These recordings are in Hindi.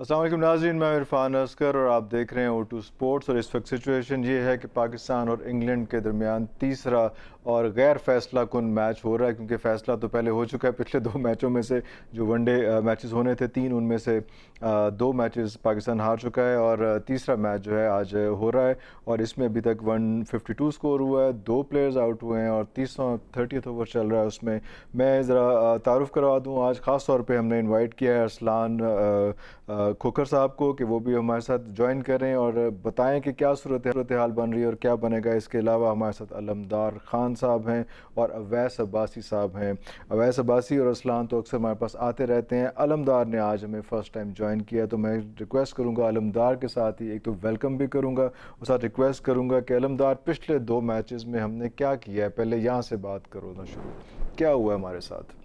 अस्सलाम वालेकुम नाज़रीन, मैं इरफान असगर और आप देख रहे हैं O2 स्पोर्ट्स। और इस वक्त सिचुएशन ये है कि पाकिस्तान और इंग्लैंड के दरमियान तीसरा और गैर फैसला कुन मैच हो रहा है, क्योंकि फ़ैसला तो पहले हो चुका है। पिछले दो मैचों में से जो वनडे मैचेस होने थे, तीन उनमें से दो मैचेस पाकिस्तान हार चुका है और तीसरा मैच जो है आज हो रहा है। और इसमें अभी तक 152 स्कोर हुआ है, दो प्लेयर्स आउट हुए हैं और 30th ओवर चल रहा है। उसमें मैं ज़रा तारुफ़ करवा दूँ, आज ख़ास तौर पर हमने इन्वाइट किया है अरसलान खोखर साहब को कि वो भी हमारे साथ ज्वाइन करें और बताएं कि क्या सूरत हाल बन रही है और क्या बनेगा। इसके अलावा हमारे साथ अलमदार ख़ान साहब हैं और अवैस अब्बासी साहब हैं। अवैस अब्बासी और असलान तो अक्सर हमारे पास आते रहते हैं। अलमदार ने आज हमें फ़र्स्ट टाइम ज्वाइन किया, तो मैं रिक्वेस्ट करूँगा अलमदार के साथ ही एक तो वेलकम भी करूँगा और साथ रिक्वेस्ट करूँगा कि अलमदार पिछले दो मैचेस में हमने क्या किया है, पहले यहाँ से बात करो ना, शुरू क्या हुआ हमारे साथ।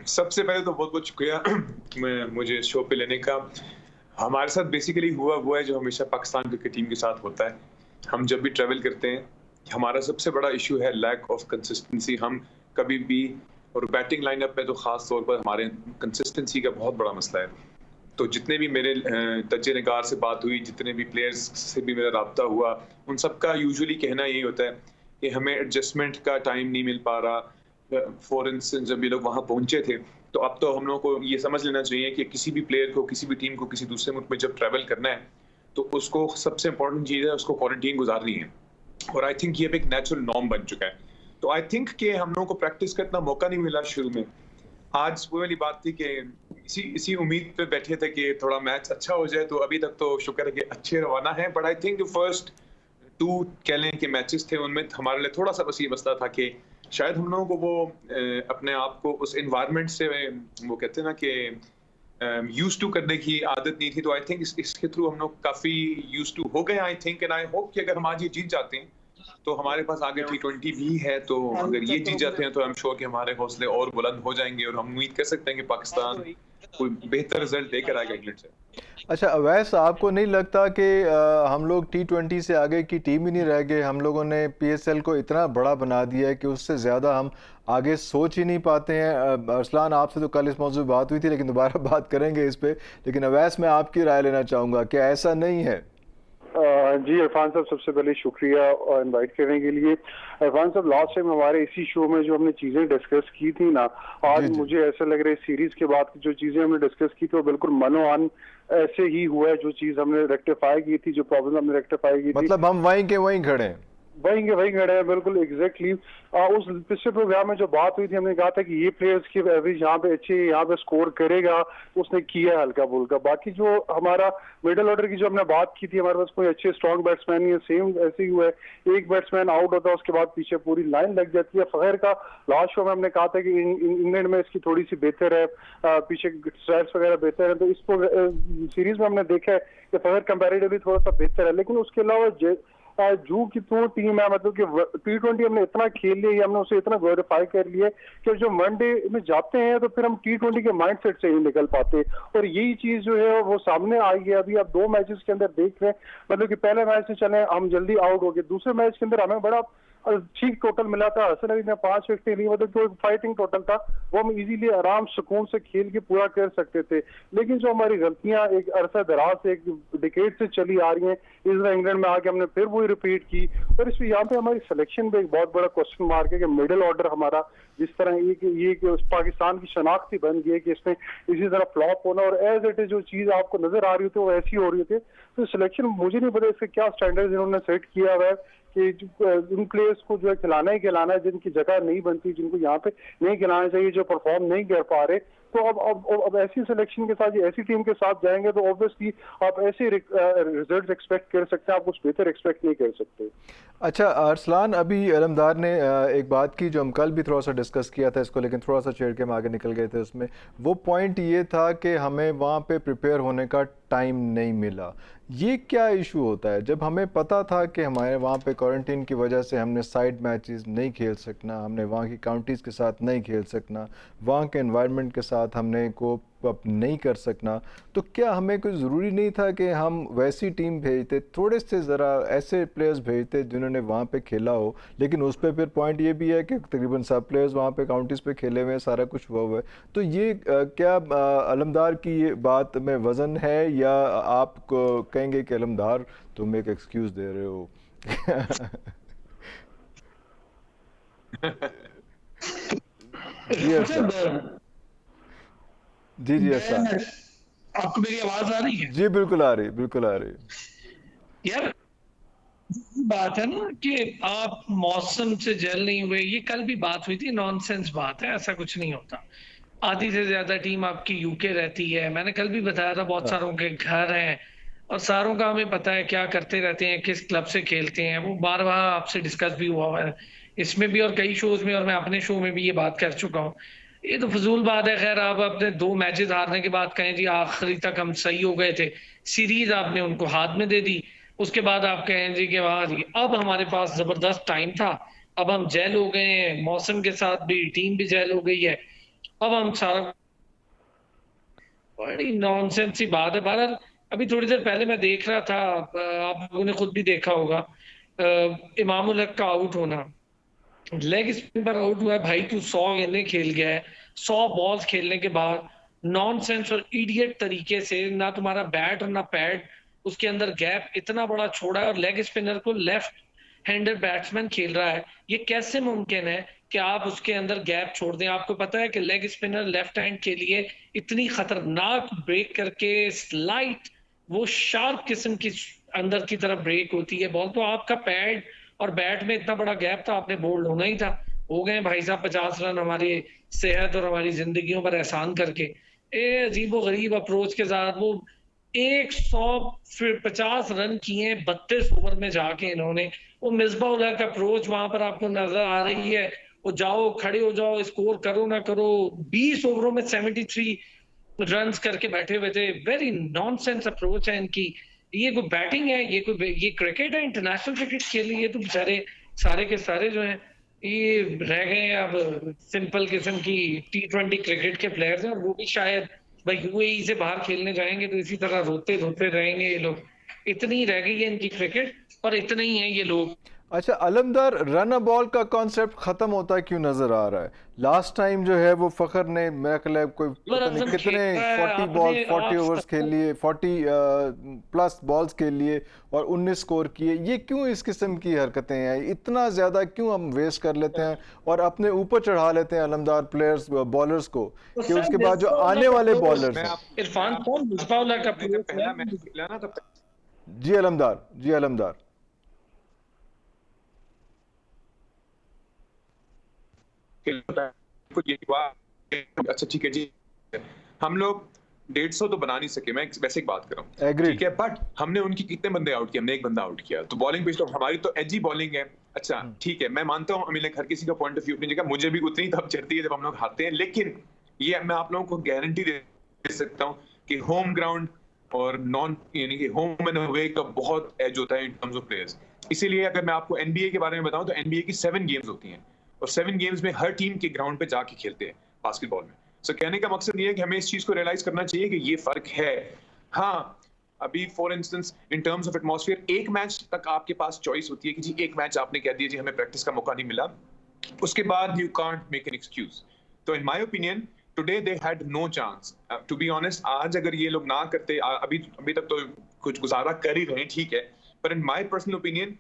सबसे पहले तो बहुत बहुत शुक्रिया मुझे शो पे लेने का। हमारे साथ बेसिकली हुआ वो है जो हमेशा पाकिस्तान क्रिकेट टीम के साथ होता है। हम जब भी ट्रैवल करते हैं, हमारा सबसे बड़ा इशू है लैक ऑफ कंसिस्टेंसी। हम कभी भी, और बैटिंग लाइनअप में तो खास तौर पर हमारे कंसिस्टेंसी का बहुत बड़ा मसला है। तो जितने भी मेरे तज्जे निगार से बात हुई, जितने भी प्लेयर्स से भी मेरा रब्ता हुआ, उन सबका यूजुअली कहना यही होता है कि हमें एडजस्टमेंट का टाइम नहीं मिल पा रहा। फॉर इंस्टेंस जब ये लोग वहां पहुंचे थे, तो अब तो हम लोगों को ये समझ लेना चाहिए कि किसी भी प्लेयर को, किसी भी टीम को किसी दूसरे मुल्क में जब ट्रैवल करना है, तो उसको सबसे इंपॉर्टेंट चीज़ है उसको क्वारंटीन गुजारनी है। और आई थिंक ये एक नेचुरल नॉर्म बन चुका है। तो आई थिंक कि हम लोगों को प्रैक्टिस का इतना मौका नहीं मिला शुरू में। आज वो वाली बात थी कि इसी उम्मीद पे बैठे थे कि थोड़ा मैच अच्छा हो जाए। तो अभी तक तो शुक्र है कि अच्छे रवाना है। But I think first to कह लें कि मैचेस थे, उनमें हमारे लिए थोड़ा सा बस ये मसला था कि शायद हम लोगों को वो अपने आप को उस एनवायरनमेंट से, वो कहते हैं ना कि यूज टू करने की आदत नहीं थी। तो आई थिंक इसके थ्रू हम लोग काफी यूज टू हो गए। I think and I hope कि अगर हम आज ये जीत जाते हैं तो हमारे पास आगे T20 भी है। तो अगर ये जीत जाते हैं तो आई एम श्योर कि हमारे हौसले और बुलंद हो जाएंगे और हम उम्मीद कर सकते हैं कि पाकिस्तान कोई बेहतर रिजल्ट लेकर आएगा इंग्लैंड से। अच्छा अवैस, आपको नहीं लगता कि हम लोग T20 से आगे की टीम ही नहीं रह गए? हम लोगों ने PSL को इतना बड़ा बना दिया है कि उससे ज़्यादा हम आगे सोच ही नहीं पाते हैं। अरसलान, आपसे तो कल इस मौजूद में बात हुई थी, लेकिन दोबारा बात करेंगे इस पे। लेकिन अवैस, मैं आपकी राय लेना चाहूँगा कि ऐसा नहीं है। जी इरफान साहब, सबसे पहले शुक्रिया इनवाइट करने के लिए। इरफान साहब, लास्ट टाइम हमारे इसी शो में जो हमने चीजें डिस्कस की थी ना, आज मुझे ऐसा लग रहा है सीरीज के बाद की जो चीजें हमने डिस्कस की थी वो बिल्कुल मनोआन ऐसे ही हुआ है। जो चीज हमने रेक्टिफाई की थी, जो प्रॉब्लम हमने रेक्टिफाई की थी, मतलब हम वहीं के वहीं खड़े हैं। वही खड़े हैं, बिल्कुल एग्जैक्टली। उस पिछले प्रोग्राम में जो बात हुई थी, हमने कहा था कि ये प्लेयर्स की एवरेज यहाँ पे अच्छी, यहाँ पे स्कोर करेगा, उसने किया हल्का फुल्का। बाकी जो हमारा मिडिल ऑर्डर की जो हमने बात की थी, हमारे पास कोई अच्छे स्ट्रॉन्ग बैट्समैन नहीं है। सेम ऐसे ही हुआ है, एक बैट्समैन आउट होता है, उसके बाद पीछे पूरी लाइन लग जाती है। फखर का लास्ट शो में हमने कहा था कि इंग्लैंड में इसकी थोड़ी सी बेहतर है, पीछे स्ट्राइक्स वगैरह बेहतर है। तो इस सीरीज में हमने देखा है कि फखर कंपेरेटिवली थोड़ा सा बेहतर है। लेकिन उसके अलावा जू की तो टीम है, मतलब कि T20 हमने इतना खेल लिया, हमने उसे इतना ग्लोरीफाई कर लिया कि जो वनडे में जाते हैं तो फिर हम T20 के माइंडसेट से ही निकल पाते। और यही चीज जो है वो सामने आई है। अभी आप दो मैचेस के अंदर देख रहे हैं, मतलब कि पहले मैच से चले हम जल्दी आउट हो गए, दूसरे मैच के अंदर हमें बड़ा ठीक टोटल मिला था। हसन अली ने 5 विकेट ली, मतलब जो फाइटिंग टोटल था वो हम इजीली आराम सुकून से खेल के पूरा कर सकते थे। लेकिन जो हमारी गलतियां एक अरसा दराज से, एक डिकेड से चली आ रही हैं, इस बार इंग्लैंड में आके हमने फिर वही रिपीट की। और इसमें यहाँ पे हमारी सिलेक्शन पे एक बहुत बड़ा क्वेश्चन मार्क है कि मिडिल ऑर्डर हमारा जिस तरह ये पाकिस्तान की शनाख्त ही बन गई है कि इसने इसी तरह फ्लॉप होना, और एज इट इज जो चीज आपको नजर आ रही थी वो ऐसी हो रही थी। तो सिलेक्शन मुझे नहीं पता इसके क्या स्टैंडर्ड इन्होंने सेट किया हुआ है कि उन प्लेयर्स को जो है खिलाना ही खिलाना है जिनकी जगह नहीं बनती, जिनको यहाँ पे नहीं खिलाना चाहिए, जो परफॉर्म नहीं कर पा रहे। तो अब ऐसी सिलेक्शन के साथ, ऐसी टीम के साथ जाएंगे तो ऑब्वियसली आप ऐसे रिजल्ट्स एक्सपेक्ट कर सकते हैं, आप कुछ बेहतर एक्सपेक्ट नहीं कर सकते। अच्छा अरसलान, अभी अलमदार ने एक बात की जो हम कल भी थोड़ा सा डिस्कस किया था इसको, लेकिन थोड़ा सा छेड़ के हम आगे निकल गए थे। उसमें वो पॉइंट ये था कि हमें वहाँ पे प्रिपेयर होने का टाइम नहीं मिला। ये क्या इशू होता है जब हमें पता था कि हमारे वहाँ पे क्वारंटीन की वजह से हमने साइड मैचेस नहीं खेल सकना, हमने वहाँ की काउंटीज़ के साथ नहीं खेल सकना, वहाँ के एनवायरनमेंट के साथ साथ हमने कोप अप नहीं कर सकना, तो क्या हमें कोई ज़रूरी नहीं था कि हम वैसी टीम भेजते, थोड़े से ज़रा ऐसे प्लेयर्स भेजते जिन्होंने वहाँ पे खेला हो? लेकिन उस पे फिर पॉइंट ये भी है कि तकरीबन सब प्लेयर्स वहाँ पे काउंटीज़ पे खेले हुए हैं, सारा कुछ हुआ हुआ है। तो ये क्या अलमदार की ये बात में वज़न है, या आप कहेंगे कि अलमदार तुम एक एक्सक्यूज़ दे रहे हो? जी अच्छा, जी अच्छा। आपको मेरी आवाज आ रही है जी बिल्कुल आ रही, बिल्कुल आ रही। यार? बात है ना कि आप मौसम से जल नहीं हुए, ये कल भी बात हुई थी, नॉनसेंस बात है, ऐसा कुछ नहीं होता। आधी से ज्यादा टीम आपकी यूके रहती है, मैंने कल भी बताया था, बहुत सारों के घर हैं और सारों का हमें पता है क्या करते रहते हैं, किस क्लब से खेलते हैं, वो बार बार आपसे डिस्कस भी हुआ है इसमें भी और कई शोज में, और मैं अपने शो में भी ये बात कर चुका हूँ। ये तो फजूल बात है। खैर, आप अपने 2 मैचेस हारने के बाद कहें जी आखिरी तक हम सही हो गए थे, सीरीज आपने उनको हाथ में दे दी, उसके बाद आप कहें जी कि वाह जी अब हमारे पास जबरदस्त टाइम था, अब हम जेल हो गए हैं, मौसम के साथ भी टीम भी जेल हो गई है, अब हम सारा, बड़ी नॉनसेंस सी बात है। बहरहाल अभी थोड़ी देर पहले मैं देख रहा था, आप लोगों ने खुद भी देखा होगा, इमामुल हक का आउट होना, लेग स्पिन पर आउट हुआ है भाई, तू 100 गेंदें खेल गया है, 100 बॉल्स खेलने के बाद नॉनसेंस और इडियट तरीके से, ना तुम्हारा बैट और ना पैड, उसके अंदर गैप इतना बड़ा छोड़ा है, और लेग स्पिनर को लेफ्ट हैंडेड बैट्समैन खेल रहा है, ये कैसे मुमकिन है कि आप उसके अंदर गैप छोड़ दें? आपको पता है कि लेग स्पिनर लेफ्ट हैंड के लिए इतनी खतरनाक ब्रेक करके स्लाइट, वो शार्प किस्म की अंदर की तरफ ब्रेक होती है बॉल, तो आपका पैड और बैट में इतना बड़ा गैप था, आपने बोल्ड होना ही था। हो गए भाई साहब 50 रन हमारी सेहत और हमारी जिंदगियों पर एहसान करके। ए अजीबो गरीब अप्रोच के साथ वो 150 रन किए 32 ओवर में जाके इन्होंने, वो मिसबाह उल हक अप्रोच वहां पर आपको नजर आ रही है, वो जाओ खड़े हो जाओ स्कोर करो ना करो, 20 ओवरों में 73 रन्स करके बैठे हुए थे। वेरी नॉनसेंस अप्रोच है इनकी। ये कोई बैटिंग है? ये क्रिकेट है? इंटरनेशनल क्रिकेट खेल रही है? तो बेचारे सारे के सारे जो हैं ये रह गए हैं अब सिंपल किस्म की T20 क्रिकेट के प्लेयर्स हैं, और वो भी शायद भाई यूएई से बाहर खेलने जाएंगे तो इसी तरह रोते रोते रहेंगे ये लोग। इतनी रह गई है इनकी क्रिकेट और इतने ही हैं ये लोग। अच्छा अलमदार, रन अ बॉल का कॉन्सेप्ट ख़त्म होता क्यों नज़र आ रहा है? लास्ट टाइम जो है वो फ़खर ने मेरा ख्याल है कोई पता नहीं कितने 40 ओवर्स खेल लिए, 40 प्लस बॉल्स खेल लिए और 19 स्कोर किए। ये क्यों इस किस्म की हरकतें हैं? इतना ज़्यादा क्यों हम वेस्ट कर लेते हैं और अपने ऊपर चढ़ा लेते हैं अलमदार प्लेयर्स बॉलर्स को, कि उसके बाद जो आने वाले बॉलर्स हैं। इरफान कौन मिसबाह का पहला मैच खेला ना तब जी अलमदार, जी अलमदार। ये हुआ, अच्छा ठीक है जी, हम लोग 150 तो बना नहीं सके, मैं वैसे एक बात कर रहा हूँ, ठीक है, बट हमने उनकी कितने बंदे आउट किए? हमने एक बंदा आउट किया, तो बॉलिंग पे तो हमारी तो एजी बॉलिंग है। अच्छा ठीक है, मैं मानता हूँ अमीर, हर किसी का पॉइंट ऑफ व्यू अपनी जगह, मुझे भी उतनी तब चढ़ती है जब हम लोग हारते हैं, लेकिन ये मैं आप लोगों को गारंटी दे सकता हूँ कि होम ग्राउंड और नॉन, यानी कि होम एंड अवे का बहुत एज होता है इन टर्म्स ऑफ प्लेयर्स। इसीलिए अगर मैं आपको एनबीए के बारे में बताऊं तो एनबीए की 7 गेम्स होती हैं और 7 गेम्स में हर टीम के ग्राउंड पे जाके खेलते हैं बास्केटबॉल में। सो कहने का मकसद ये है कि हमें इस चीज को रियलाइज करना चाहिए कि ये फर्क है। हाँ, अभी for instance in terms of atmosphere, एक मैच तक आपके पास चॉइस होती है कि जी एक मैच आपने कह दिया जी हमें प्रैक्टिस का मौका नहीं मिला, उसके बाद you can't make an excuse. तो in my opinion today they had no chance, to be honest. आज अगर ये लोग ना करते, अभी तक तो कुछ गुजारा कर ही रहे हैं, ठीक है, पर in my personal opinion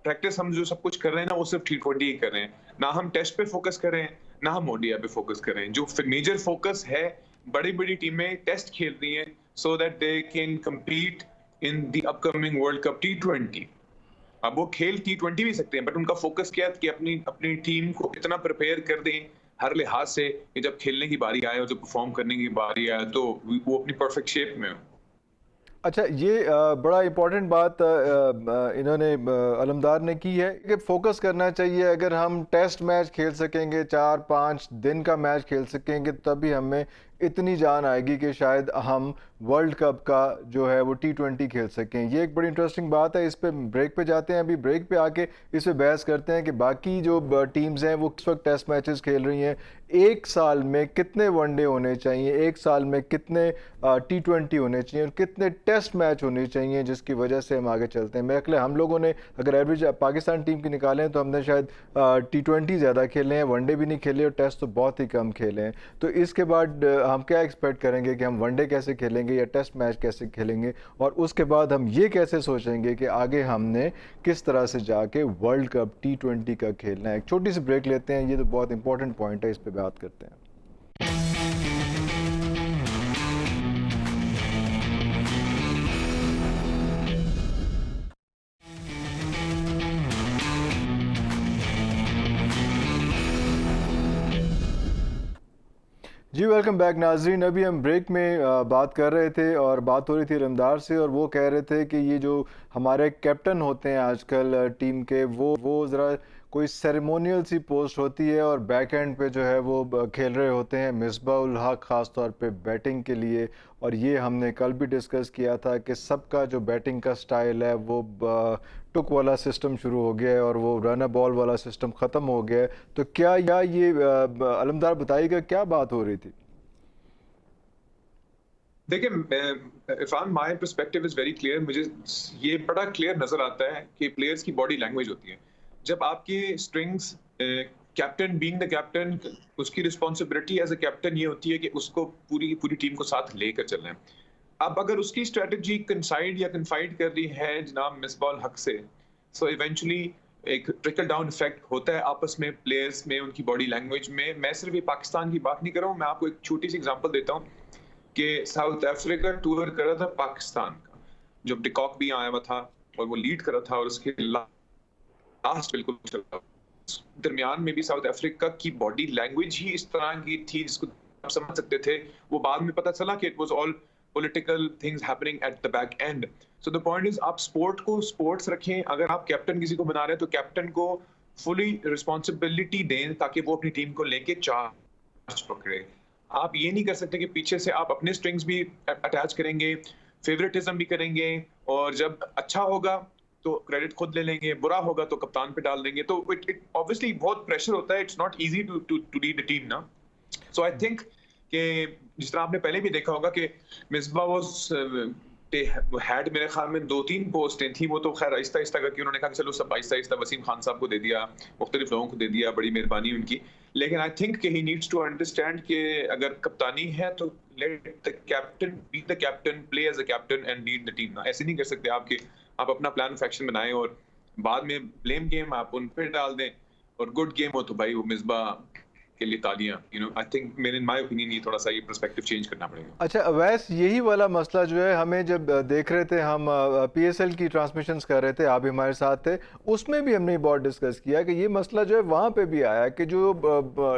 practice हम जो सब कुछ कर रहे हैं ना, वो सिर्फ T20 ही कर रहे हैं, ना हम टेस्ट पे फोकस कर रहे हैं, ना हम ओडीआई पे फोकस कर रहे हैं। जो मेजर फोकस है, बड़ी बड़ी टीमें टेस्ट खेल रही हैं so that they can compete in the upcoming world cup T20। अब वो खेल T20 भी सकते हैं, बट उनका फोकस क्या है कि अपनी टीम को इतना प्रिपेयर कर दें हर लिहाज से कि जब खेलने की बारी आए और जब परफॉर्म करने की बारी आए तो वो अपनी परफेक्ट शेप में हो। अच्छा, ये बड़ा इम्पोर्टेंट बात इन्होंने अलमदार ने की है कि फोकस करना चाहिए। अगर हम टेस्ट मैच खेल सकेंगे, 4-5 दिन का मैच खेल सकेंगे, तभी हमें इतनी जान आएगी कि शायद हम वर्ल्ड कप का जो है वो T20 खेल सकें। ये एक बड़ी इंटरेस्टिंग बात है। इस पे ब्रेक पे जाते हैं, अभी ब्रेक पे आके इस पे बहस करते हैं कि बाकी जो टीम्स हैं वो किस वक्त टेस्ट मैचेस खेल रही हैं, एक साल में कितने वनडे होने चाहिए, एक साल में कितने T20 होने चाहिए और कितने टेस्ट मैच होने चाहिए, जिसकी वजह से हम आगे चलते हैं। मेरे ख्याल हम लोगों ने अगर एवरेज पाकिस्तान टीम की निकालें तो हमने शायद T20 ज़्यादा खेले हैं, वनडे भी नहीं खेले और टेस्ट तो बहुत ही कम खेले हैं। तो इसके बाद हम क्या एक्सपेक्ट करेंगे कि हम वनडे कैसे खेलेंगे या टेस्ट मैच कैसे खेलेंगे, और उसके बाद हम ये कैसे सोचेंगे कि आगे हमने किस तरह से जाके वर्ल्ड कप T20 का खेलना है। एक छोटी सी ब्रेक लेते हैं, ये तो बहुत इंपॉर्टेंट पॉइंट है, इस पर बात करते हैं। जी वेलकम बैक नाजरीन। अभी हम ब्रेक में बात कर रहे थे और बात हो रही थी रमदार से, और वो कह रहे थे कि ये जो हमारे कैप्टन होते हैं आजकल टीम के, वो ज़रा कोई सेरेमोनियल सी पोस्ट होती है और बैक एंड पे जो है वो खेल रहे होते हैं मिसबाह उल हक, ख़ास तौर पे बैटिंग के लिए। और ये हमने कल भी डिस्कस किया था कि सबका जो बैटिंग का स्टाइल है वो टुक वाला सिस्टम शुरू हो गया है और वो रन बॉल वाला सिस्टम ख़त्म हो गया है। तो क्या ये अलमदार बताइएगा क्या बात हो रही थी? देखिए Irfan, my perspective is very clear. मुझे ये बड़ा क्लियर नजर आता है कि प्लेयर्स की बॉडी लैंग्वेज होती है। जब आपकी strings, captain being the captain, उसकी रिस्पॉन्सिबिलिटी एज अ कैप्टन ये होती है कि उसको पूरी टीम को साथ लेकर चलना है। अब अगर उसकी स्ट्रेटजी कंसाइड या कन्फाइड कर रही है जनाब मिसबाह उल हक से, सो इवेंचुअली एक ट्रिकल डाउन इफेक्ट होता है आपस में, प्लेयर्स में, उनकी बॉडी लैंग्वेज में। मैं सिर्फ ये पाकिस्तान की बात नहीं कर रहा हूँ, मैं आपको एक छोटी सी एग्जांपल देता हूँ कि साउथ अफ्रीका टूर कर रहा था पाकिस्तान का, जब डिकॉक भी आया हुआ था और वो लीड कर रहा था, और उसके लास्ट बिल्कुल दरमियान में भी साउथ अफ्रीका की बॉडी लैंग्वेज ही इस तरह की थी जिसको आप समझ सकते थे। वो बाद में पता चला कि it was all political things happening at the back and. So the point is, आप स्पोर्ट को स्पोर्ट्स रखें। अगर आप कैप्टन किसी को बना रहे हैं तो कैप्टन को फुली रिस्पॉन्सिबिलिटी दें ताकि वो अपनी टीम को लेके चार्ज पकड़े। आप ये नहीं कर सकते कि पीछे से आप अपने स्ट्रिंग्स भी अटैच करेंगे, फेवरेटिज्म भी करेंगे, और जब अच्छा होगा तो क्रेडिट खुद ले लेंगे, बुरा होगा तो कप्तान पे डाल देंगे। तो इट ऑब्वियसली बहुत प्रेशर होता है। It's not easy to lead the team ना। सो आई थिंक कि जिस तरह आपने पहले भी देखा होगा कि मिसबाह वाज हैड, मेरे ख्याल में 2-3 पोस्टें थी, वो तो खैर आहिस्ता आहिस्ता करके उन्होंने कहा कि चलो सब आहिस्ता आहिस्ता वसीम खान साहब को दे दिया, मुख्तलिफ लोगों को दे दिया, बड़ी मेहरबानी उनकी। लेकिन आई थिंक कि ही नीड्स टू अंडरस्टैंड कि अगर कप्तानी है तो let the captain be the captain, play as a captain and lead the team ना। ऐसे नहीं कर सकते आप अपना प्लान ऑफ एक्शन बनाएं और बाद में ब्लेम गेम आप उन पे डाल दें, और गुड गेम हो तो भाई वो मिसबाह के लिए तालियां। आई थिंक मेरे, इन माय ओपिनियन, ये थोड़ा सा ये पर्सपेक्टिव चेंज करना पड़ेगा। अच्छा अवैस, यही वाला मसला जो है हमें जब देख रहे थे, हम PSL की ट्रांसमिशंस कर रहे थे, आप भी हमारे साथ थे, उसमें भी हमने बहुत डिस्कस किया कि ये मसला जो है वहाँ पे भी आया कि जो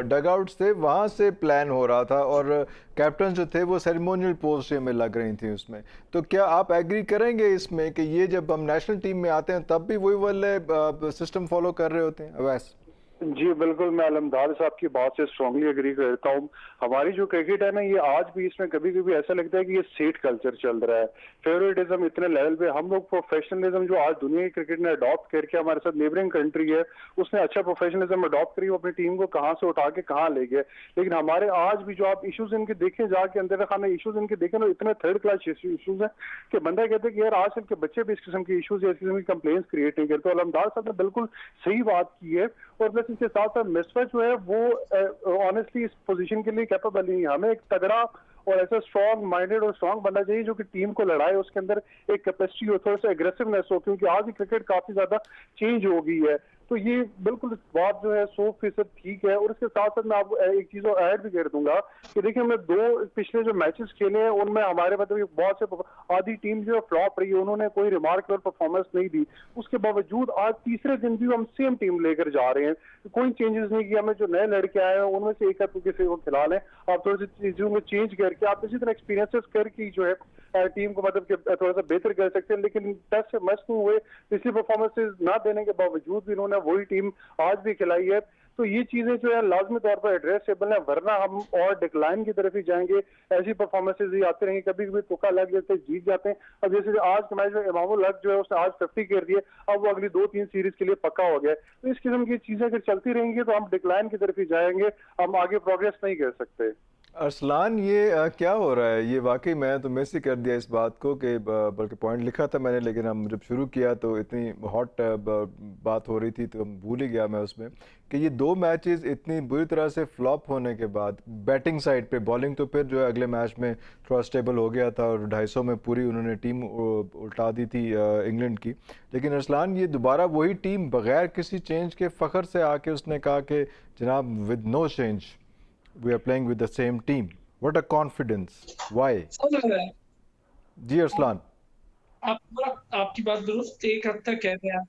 डग आउट्स थे वहाँ से प्लान हो रहा था और कैप्टन जो थे वो सेरेमोनियल पोस्ट में लग रही थी उसमें। तो क्या आप एग्री करेंगे इसमें कि ये जब हम नेशनल टीम में आते हैं तब भी वही वाले सिस्टम फॉलो कर रहे होते हैं? अवैस जी बिल्कुल, मैं अलमदार साहब की बात से स्ट्रांगली एग्री करता हूँ। हमारी जो क्रिकेट है ना, ये आज भी इसमें कभी कभी ऐसा लगता है कि ये सेट कल्चर चल रहा है, फेवरेटिज्म इतने लेवल पे। हम लोग प्रोफेशनलिज्म जो आज दुनिया की क्रिकेट ने अडॉप्ट करके, हमारे साथ नेबरिंग कंट्री है उसने अच्छा प्रोफेशनलिज्म अडॉप्ट करी, वो अपनी टीम को कहाँ से उठा के कहाँ ले गए। लेकिन हमारे आज भी जो आप इशूज इनके देखें, जाके अंदर खाना इशूज इनके देखें ना, इतने थर्ड क्लास इशूज हैं कि बंदा कहते हैं कि यार आजकल के बच्चे भी इस किस्म के इशूज या इस किस्म की कंप्लेंट्स क्रिएट नहीं करते। अलमदार साहब ने बिल्कुल सही बात की है। और प्लस इसके साथ साथ मिसबाह जो है वो ऑनेस्टली इस पोजीशन के लिए कैपेबल नहीं है। हमें एक तगड़ा और ऐसा स्ट्रॉन्ग माइंडेड और स्ट्रॉन्ग बंदा चाहिए जो कि टीम को लड़ाए, उसके अंदर एक कैपेसिटी हो, थोड़ा सा एग्रेसिवनेस हो, क्योंकि आज की क्रिकेट काफी ज्यादा चेंज हो गई है। तो ये बिल्कुल बात जो है 100% ठीक है। और इसके साथ साथ मैं आपको एक चीज और ऐड भी कर दूंगा कि देखिए, हमने 2 पिछले जो मैचेस खेले हैं उनमें हमारे मतलब बहुत से आधी टीम जो है फ्लॉप रही है, उन्होंने कोई रिमार्केबल परफॉर्मेंस नहीं दी। उसके बावजूद आज तीसरे दिन भी हम सेम टीम लेकर जा रहे हैं, कोई चेंजेस नहीं किया। हमें जो नए लड़के आए हैं उनमें से एक किसी को खिला लें, आप थोड़ी सी चीजों में चेंज करके आप इसी तरह एक्सपीरियंसेस करके जो है टीम को मतलब कि थोड़ा सा बेहतर कर सकते हैं, लेकिन टेस्ट से मस्त नहीं हुए। पिछली परफॉर्मेंसेज ना देने के बावजूद भी इन्होंने वही टीम आज भी खिलाई है। तो ये चीजें जो है लाजमी तौर पर एड्रेसेबल है, वरना हम और डिक्लाइन की तरफ ही जाएंगे। ऐसी परफॉर्मेंसेज ही आते रहेंगे, कभी कभी तुक्का लग जाते हैं, जीत जाते हैं। अब जैसे आज के मैच में इमामुल हक जो है उसने आज 50 कर दिए, अब वो अगली 2-3 सीरीज के लिए पक्का हो गया। तो इस किस्म की चीजें अगर चलती रहेंगी तो हम डिक्लाइन की तरफ ही जाएंगे, हम आगे प्रोग्रेस नहीं कर सकते। अरसलान, ये क्या हो रहा है? ये वाकई मैं तो मिस ही कर दिया इस बात को कि बल्कि पॉइंट लिखा था मैंने, लेकिन हम जब शुरू किया तो इतनी हॉट बात हो रही थी तो भूल ही गया मैं उसमें कि ये 2 मैचेस इतनी बुरी तरह से फ्लॉप होने के बाद बैटिंग साइड पे, बॉलिंग तो फिर जो है अगले मैच में थोड़ा स्टेबल हो गया था और 250 में पूरी उन्होंने टीम उल्टा दी थी इंग्लैंड की। लेकिन अरसलान, ये दोबारा वही टीम बगैर किसी चेंज के फ़ख्र से आके उसने कहा कि जनाब with no change we are playing with the same team. What a confidence. Why? जी अरसलान। आपकी बात दुरुस्त एक हद तक कह रहे हैं।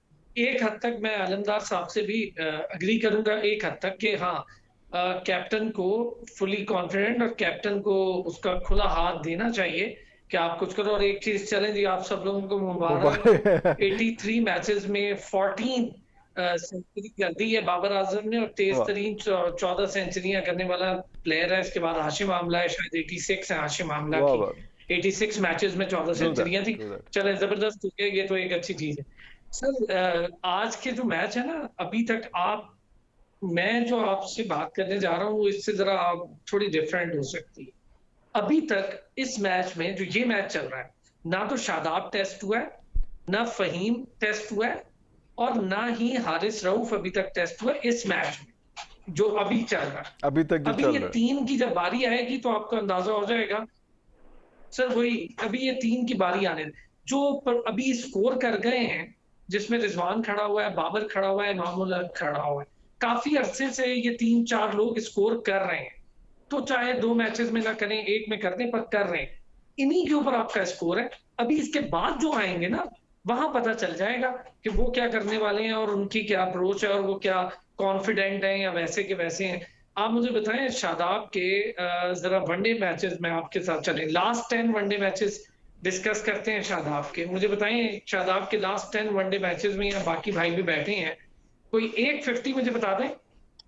एक हद तक मैं अलमदार साहब से भी अग्री करूंगा, एक हद तक कि हाँ, कैप्टन को फुली कॉन्फिडेंट और कैप्टन को उसका खुला हाथ देना चाहिए कि आप कुछ करो। और एक चीज चलें जी, आप सब लोगों को मुबारक, 83 मैचेस में 14 सेंचुरी कर दी है बाबर आजम ने, और तेज तरीन 14 सेंचुरियां करने वाला प्लेयर है। इसके बाद हाशिम आमला है, शायद 86 है हाशिम आमला की। 86 मैचेस में 14 सेंचुरियां थी। चले, जबरदस्त हो गया, ये तो एक अच्छी चीज है। सर, आज के जो मैच है ना, अभी तक मैं जो आपसे बात करने जा रहा हूँ वो इससे जरा थोड़ी डिफरेंट हो सकती है। अभी तक इस मैच में जो ये मैच चल रहा है, ना तो शादाब टेस्ट हुआ है, ना फहीम टेस्ट हुआ है, और ना ही हारिस रऊफ अभी तक टेस्ट हुआ इस मैच में जो अभी चल रहा है। अभी तक अभी ये 3 की जब बारी आएगी तो आपको अंदाजा हो जाएगा। सर वही, अभी ये 3 की बारी आने जो अभी स्कोर कर गए हैं, जिसमें रिजवान खड़ा हुआ है, बाबर खड़ा हुआ है, इमामुल हक खड़ा हुआ है, काफी अरसे से ये 3-4 लोग स्कोर कर रहे हैं। तो चाहे 2 मैचेस में ना करें, 1 में करने पर कर रहे हैं, इन्हीं के ऊपर आपका स्कोर है। अभी इसके बाद जो आएंगे ना, वहां पता चल जाएगा कि वो क्या करने वाले हैं और उनकी क्या अप्रोच है और वो क्या कॉन्फिडेंट हैं या वैसे के वैसे हैं। आप मुझे बताएं, शादाब के जरा वनडे मैचेस में आपके साथ चलें, लास्ट 10 वनडे मैचेस डिस्कस करते हैं शादाब के। मुझे बताएं, शादाब के लास्ट 10 वनडे मैचेस में, या बाकी भाई भी बैठे हैं, कोई एक 50 मुझे बता दें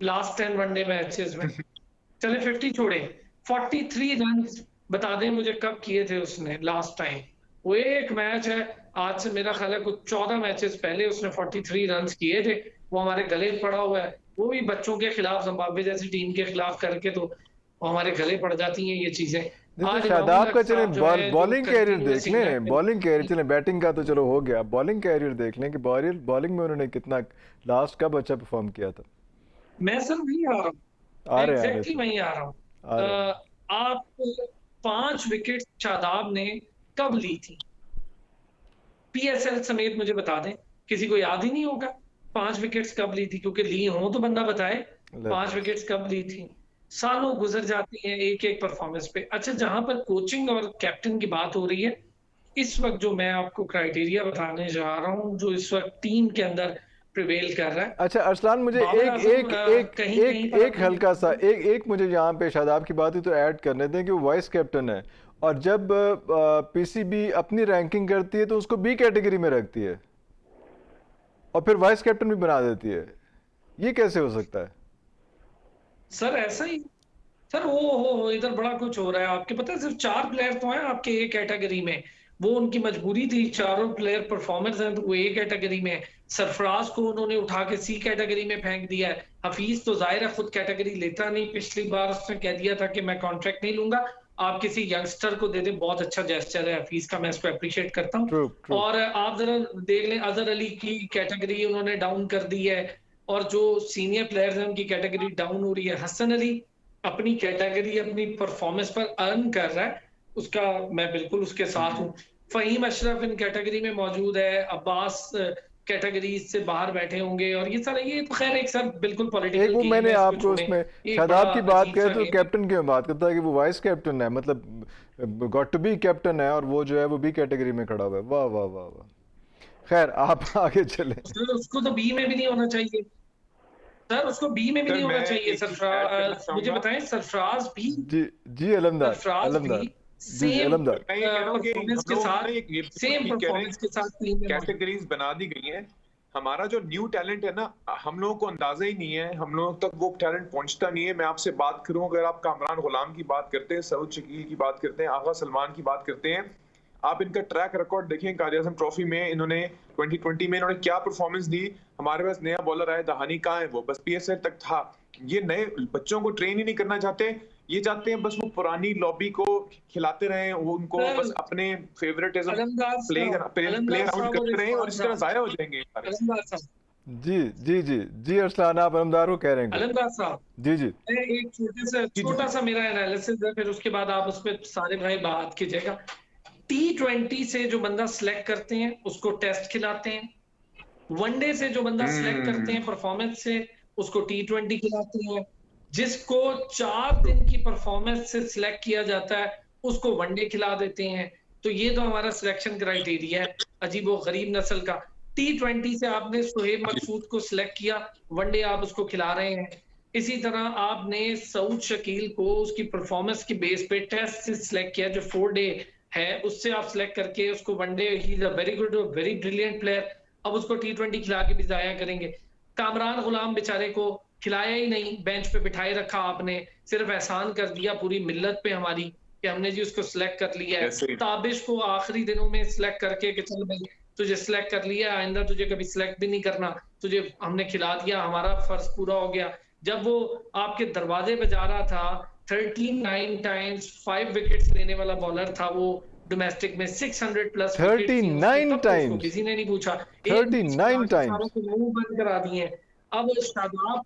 लास्ट 10 वनडे मैचेस में। चले 50 छोड़े, 43 रन बता दें मुझे कब किए थे उसने लास्ट टाइम। वो एक मैच है, आज से मेरा ख्याल है कुछ 14 मैचेस पहले उसने 43 रन किए थे, वो हमारे गले पड़ा हुआ है। वो भी बच्चों के खिलाफ, जिम्बाब्वे जैसी टीम के खिलाफ करके तो वो हमारे गले पड़ जाती हैं ये चीजें। शादाब का चले बॉलिंग कैरियर देख लें, बॉलिंग कैरियर चले, बैटिंग का तो चलो हो गया, बॉलिंग कैरियर देख लें कि बॉलिंग में उन्होंने कितना लास्ट कब अच्छा परफॉर्म किया था। मैं सर वही आ रहा हूँ, एग्जैक्टली वही आ रहा हूँ। आप 5 विकेट शादाब ने कब ली थी पीएसएल समेत? मुझे बता दें, किसी को याद ही नहीं होगा 5 विकेट्स कब ली थी, क्योंकि ली हो तो बंदा बताए 5 विकेट्स कब ली थी। सालों गुजर जाती हैं एक एक परफॉर्मेंस पे। अच्छा, जहां पर कोचिंग और कैप्टन की बात हो रही है, इस वक्त जो मैं आपको क्राइटेरिया बताने जा रहा हूँ जो इस वक्त टीम के अंदर प्रिवेल कर रहा है। अच्छा अरसलान, मुझे एक हल्का सा एक मुझे यहाँ पे शादाब की बात ही तो ऐड करने दें कि वो वाइस कैप्टन है, और जब पीसीबी अपनी रैंकिंग करती है तो उसको बी कैटेगरी में रखती है और फिर वाइस कैप्टन भी बना देती है। ये कैसे हो सकता है? सर ऐसा ही सर, वो इधर बड़ा कुछ हो रहा है। आपके पता है, सिर्फ 4 प्लेयर तो हैं आपके ए कैटेगरी में, वो उनकी मजबूरी थी। चारों प्लेयर परफॉर्मेंस हैं तो वो ए कैटेगरी में। सरफराज को उन्होंने उठा के सी कैटेगरी में फेंक दिया है। हफीज तो जाहिर है खुद कैटेगरी लेता नहीं, पिछली बार उसने कह दिया था कि मैं कॉन्ट्रैक्ट नहीं लूंगा, आप किसी यंगस्टर को दे दें। बहुत अच्छा जेस्चर है हफीज का, मैं इसको अप्रिशिएट करता हूँ। और आप जरा देख लें, अजहर अली की कैटेगरी उन्होंने डाउन कर दी है, और जो सीनियर प्लेयर्स हैं उनकी कैटेगरी डाउन हो रही है। हसन अली अपनी कैटेगरी अपनी परफॉर्मेंस पर अर्न कर रहा है, उसका मैं बिल्कुल उसके साथ हूँ। फहीम अशरफ इन कैटेगरी में मौजूद है, अब्बास कैटेगरी से बाहर बैठे होंगे, और ये सारे ये तो खैर एक सर बिल्कुल पॉलिटिकल। वो मैंने आपको उसमें शादाब की बात करें तो कैप्टन की बात करता है कि वो वाइस कैप्टन है, मतलब गॉट टू बी कैप्टन है, और वो जो है वो बी कैटेगरी में खड़ा हुआ है। वाह वाह वाह वाह। खैर आप आगे चले। उसको तो बी में भी नहीं होना चाहिए सर, उसको बी में भी नहीं होना चाहिए। सरफराज, मुझे बताएं, सरफराज भी जी अलमदार सेम अलमदार। मैं ये कह रहा हूँ कि परफॉर्मेंस के हम लोग साथ ना ये सेम ठीक कह रहे परफॉर्मेंस के साथ टीम में मौजूद। कैटेगरीज बना दी गई हैं। हमारा जो न्यू टैलेंट है ना, हम लोगों को अंदाजा ही नहीं है, हम लोगों तक वो टैलेंट पहुंचता नहीं है। मैं आपसे बात करूं, अगर आप कामरान गुलाम की बात करते हैं, सऊद शकील की बात करते हैं, आगा सलमान की बात करते हैं, आप इनका ट्रैक रिकॉर्ड देखें। काजी आज़म ट्रॉफी में इन्होंने 2020 में इन्होंने क्या परफॉर्मेंस दी। हमारे पास नया बॉलर आया दहानी, कहाँ है वो? बस पीएसएल तक था। ये नए बच्चों को ट्रेन ही नहीं करना चाहते, ये चाहते हैं बस वो पुरानी लॉबी को खिलाते रहें, वो उनको बस अपने फेवरेटिज्म प्ले आउट करते रहें और इसी तरह जाया हो जाएंगे। अलमदार साहब, जी अरसलान, आप अलमदार को कह रहे हैं। अलमदार साहब, जी मैं एक छोटा सा मेरा एनालिसिस है, फिर उसके बाद आप उस पर सारे भाई बात कीजिएगा। T20 से जो बंदा सिलेक्ट करते हैं उसको टेस्ट खिलाते हैं, वनडे से जो बंदा सिलेक्ट करते हैं परफॉर्मेंस से उसको T20 खिलाते हैं, जिसको 4 दिन की परफॉर्मेंस से सिलेक्ट किया जाता है उसको वनडे खिला देते हैं। तो ये तो हमारा सिलेक्शन क्राइटेरिया है अजीबो गरीब नस्ल का। T20 से आपने सुहेब मकसूद को सिलेक्ट किया, वनडे आप उसको खिला रहे हैं। इसी तरह आपने सऊद शकील को उसकी परफॉर्मेंस की बेस पे टेस्ट से सिलेक्ट किया, जो 4 डे है उससे आप सिलेक्ट करके उसको one day, he is a very good very brilliant player, अब उसको T20 खिला के भी जाया करेंगे। कामरान गुलाम बेचारे को खिलाया ही नहीं, बेंच पे बिठाए रखा आपने, सिर्फ एहसान कर दिया पूरी मिल्लत पे हमारी कि हमने जी उसको सिलेक्ट कर लिया है। ताबिश को आखिरी दिनों में सिलेक्ट करके कि चल भाई तुझे सिलेक्ट कर लिया, आइंदा तुझे कभी सिलेक्ट भी नहीं करना, तुझे हमने खिला दिया, हमारा फर्ज पूरा हो गया। जब वो आपके दरवाजे पे जा रहा था, 39 टाइम्स 5 विकेट्स लेने वाला बॉलर था वो, डोमेस्टिक में 600 प्लस 39 टाइम्स किसी ने नहीं पूछा, 39 टाइम्स मुंह बंद करा दिए। अब शादाब,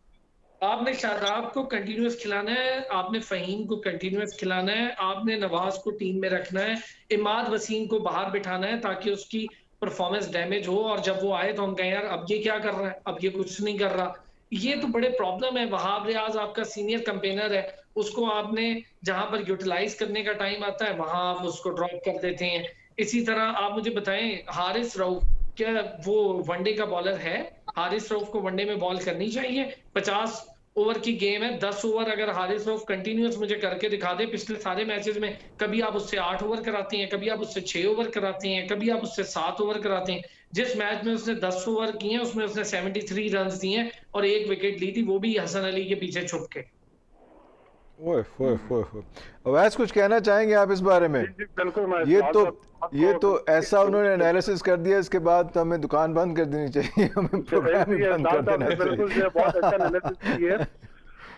आपने शादाब को कंटिन्यूअस खिलाना है, आपने फहीम को कंटिन्यूअस खिलाना है, आपने नवाज को टीम में रखना है, इमाद वसीम को बाहर बिठाना है ताकि उसकी परफॉर्मेंस डैमेज हो और जब वो आए तो हम कहें यार अब ये क्या कर रहा है, अब ये कुछ नहीं कर रहा। ये तो बड़े प्रॉब्लम है। वहाब रियाज आपका सीनियर कैंपेनर है, उसको आपने जहां पर यूटिलाइज करने का टाइम आता है वहां आप उसको ड्रॉप कर देते हैं। इसी तरह आप मुझे बताएं, हारिस रऊफ क्या वो वनडे का बॉलर है? हारिस रऊफ को वनडे में बॉल करनी चाहिए? 50 ओवर की गेम है, 10 ओवर अगर हारिस रऊफ कंटिन्यूअस मुझे करके दिखा दे पिछले सारे मैचेस में, कभी आप उससे 8 ओवर कराते हैं, कभी आप उससे 6 ओवर कराते हैं, कभी आप उससे 7 ओवर कराते हैं। जिस मैच में उसने 10 ओवर किए हैं उसमें उसने 73 रन दिए हैं और 1 विकेट ली थी, वो भी हसन अली के पीछे छुप के। ओए अवैस, कुछ कहना चाहेंगे आप इस बारे में? बिल्कुल, ये तो ऐसा उन्होंने एनालिसिस कर दिया, इसके बाद तो हमें दुकान बंद कर देनी चाहिए, हमें प्रोग्राम ही बंद कर देना चाहिए। बिल्कुल बहुत अच्छा एनालिसिस किया है।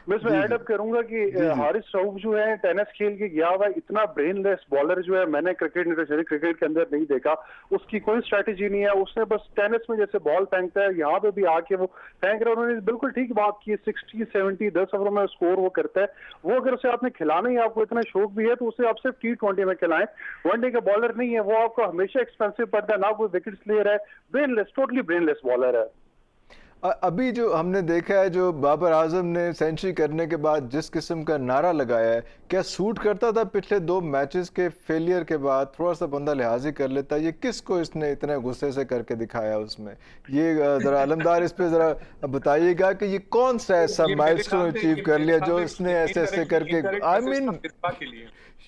मैं इसमें एड अप करूंगा कि हारिस रऊफ जो है टेनिस खेल के गया हुआ, इतना ब्रेनलेस बॉलर जो है मैंने क्रिकेट के अंदर नहीं देखा। उसकी कोई स्ट्रेटेजी नहीं है, उसने बस टेनिस में जैसे बॉल फेंकता है यहाँ पे भी आके वो फेंक रहा है। उन्होंने बिल्कुल ठीक बात की, 60 70 10 ओवर में स्कोर वो करता है। वो अगर उसे आपने खिलाना ही, आपको इतना शौक भी है तो उसे आप सिर्फ T20 में खिलाएं। वनडे का बॉलर नहीं है वो, आपको हमेशा एक्सपेंसिव पड़ता है, ना कोई विकेट्स ले रहा है, ब्रेनलेस, टोटली ब्रेनलेस बॉलर है। अभी जो हमने देखा है, जो बाबर आजम ने सेंचुरी करने के बाद जिस किस्म का नारा लगाया है, क्या सूट करता था पिछले 2 मैचेस के फेलियर के बाद? थोड़ा सा बंदा लिहाज ही कर लेता। ये किसको इसने इतने गुस्से से करके दिखाया उसमें? ये जरा अलमदार इस पे जरा बताइएगा कि ये कौन सा ऐसा माइलस्टोन अचीव कर लिया जो इसने ऐसे करके, आई मीन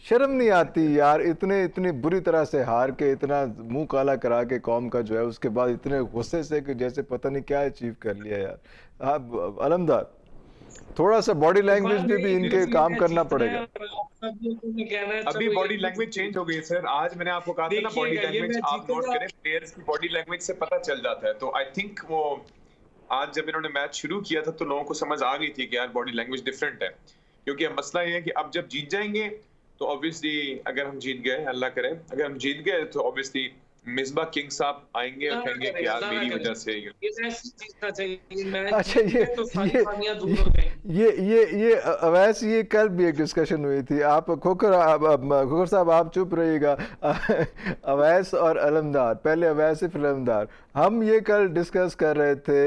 शर्म नहीं आती यार, इतनी बुरी तरह से हार के, इतना मुंह काला करा के कौम का जो है, उसके बाद इतने गुस्से से कि जैसे पता नहीं क्या अचीव कर लिया यार। आप अलमदार, थोड़ा सा बॉडी लैंग्वेज भी इनके काम करना पड़ेगा। अभी बॉडी लैंग्वेज चेंज हो गई सर। आज मैंने आपको कहा था ना, बॉडी लैंग्वेज आप नोट करें, प्लेयर्स की बॉडी लैंग्वेज से पता चल जाता है। तो आई थिंक वो आज जब इन्होंने मैच शुरू किया था तो लोगों को समझ आ गई थी कि यार बॉडी लैंग्वेज डिफरेंट है। क्योंकि अब मसला ये है कि अब जब जीत जाएंगे तो ऑब्वियसली, अगर हम जीत गए, अल्लाह करे, अगर हम जीत गए तो ऑब्वियसली मिसबा किंग साहब आएंगे और कहेंगे कि यार मेरी वजह से अच्छा, ये अवैस, ये कल भी एक डिस्कशन हुई थी। आप खोखर साहब आप चुप रहिएगा। अवैस और अलमदार, पहले अवैस फिर अलमदार, हम ये कल डिस्कस कर रहे थे,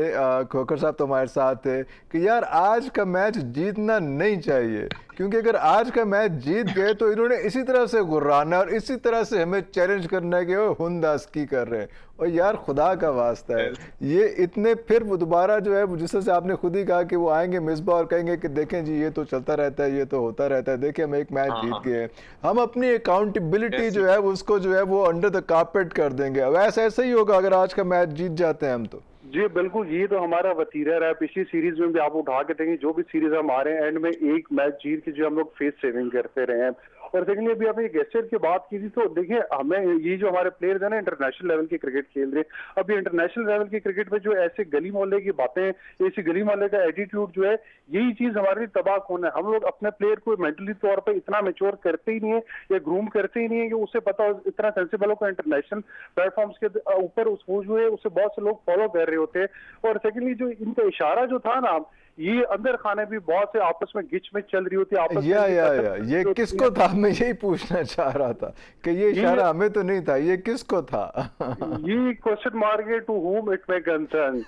खोखर साहब तो हमारे साथ थे, कि यार आज का मैच जीतना नहीं चाहिए, क्योंकि अगर आज का मैच जीत गए तो इन्होंने इसी तरह से गुर्राना और इसी तरह से हमें चैलेंज करना है कि वो हुंदास्की कर रहे हैं। और यार खुदा का वास्ता है, ये इतने फिर वो दोबारा जो है जिस तरह से आपने खुद ही कहा कि वो आएंगे मिसबा और कहेंगे कि देखें जी ये तो चलता रहता है, ये तो होता रहता है, देखिए हम एक मैच हाँ, जीत हाँ। गए हैं, हम अपनी अकाउंटेबिलिटी Yes. जो है उसको जो है वो अंडर द कारपेट कर देंगे। वैसे ऐसा ही होगा अगर आज का मैच जीत जाते हैं हम तो। जी बिल्कुल, ये तो हमारा वतीरा रहा है। पिछली सीरीज में भी आप उठा के देखेंगे, जो भी सीरीज हम आ रहे हैं एंड में एक मैच जीत के जो हम लोग फेस सेविंग करते रहे हैं। और सेकेंडली अभी आपने गेस्टर की बात की थी, तो देखिए हमें ये जो हमारे प्लेयर्स हैं ना इंटरनेशनल लेवल की क्रिकेट खेल रहे हैं, अब ये इंटरनेशनल लेवल की क्रिकेट में जो ऐसे गली मोहल्ले की बातें, ऐसी गली मोहल्ले का एटीट्यूड जो है, यही चीज हमारे लिए तबाह कौन है। हम लोग अपने प्लेयर को मेंटली तौर पर इतना मेच्योर करते ही नहीं है या ग्रूम करते ही नहीं है कि उसे पता हो, इतना सेंसिबल हो, इंटरनेशनल प्लेटफॉर्म्स के ऊपर वो जो है उसे बहुत से लोग फॉलो कर रहे होते हैं। और सेकेंडली जो इनका इशारा जो था ना, ये अंदर खाने भी बहुत से आपस में गिच में चल रही होती है, आपस या में ये किसको था, मैं यही पूछना चाह रहा था कि ये इशारा हमें तो नहीं था, ये किसको था? ये क्वेश्चन मार्क है, to whom it may concern।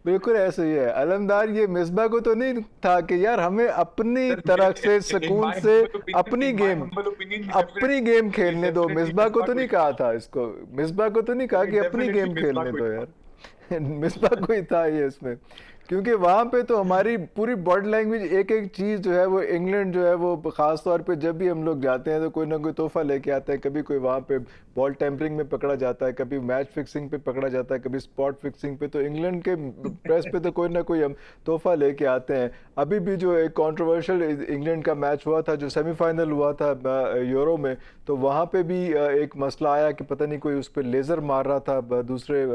बिल्कुल ऐसे ही है अलमदार, ये मिसबा को तो नहीं था कि यार हमें अपनी तरफ से सुकून से अपनी गेम खेलने दो। मिसबा को तो नहीं कहा था इसको, मिसबा को तो नहीं कहा कि अपनी गेम खेलने दो यार। मिसबा को ही था ये इसमें, क्योंकि वहाँ पे तो हमारी पूरी बॉडी लैंग्वेज एक एक चीज़ जो है वो इंग्लैंड जो है वो ख़ास तौर पे जब भी हम लोग जाते हैं तो कोई ना कोई तोहफा लेके आता है। कभी कोई वहाँ पे बॉल टेम्परिंग में पकड़ा जाता है, कभी मैच फिक्सिंग पे पकड़ा जाता है, कभी स्पॉट फिक्सिंग पे। तो इंग्लैंड के प्रेस पे तो कोई ना कोई हम तोहफा लेके आते हैं। अभी भी जो एक कॉन्ट्रोवर्शियल इंग्लैंड का मैच हुआ था, जो सेमीफाइनल हुआ था यूरो में, तो वहाँ पे भी एक मसला आया कि पता नहीं कोई उस पर लेज़र मार रहा था दूसरे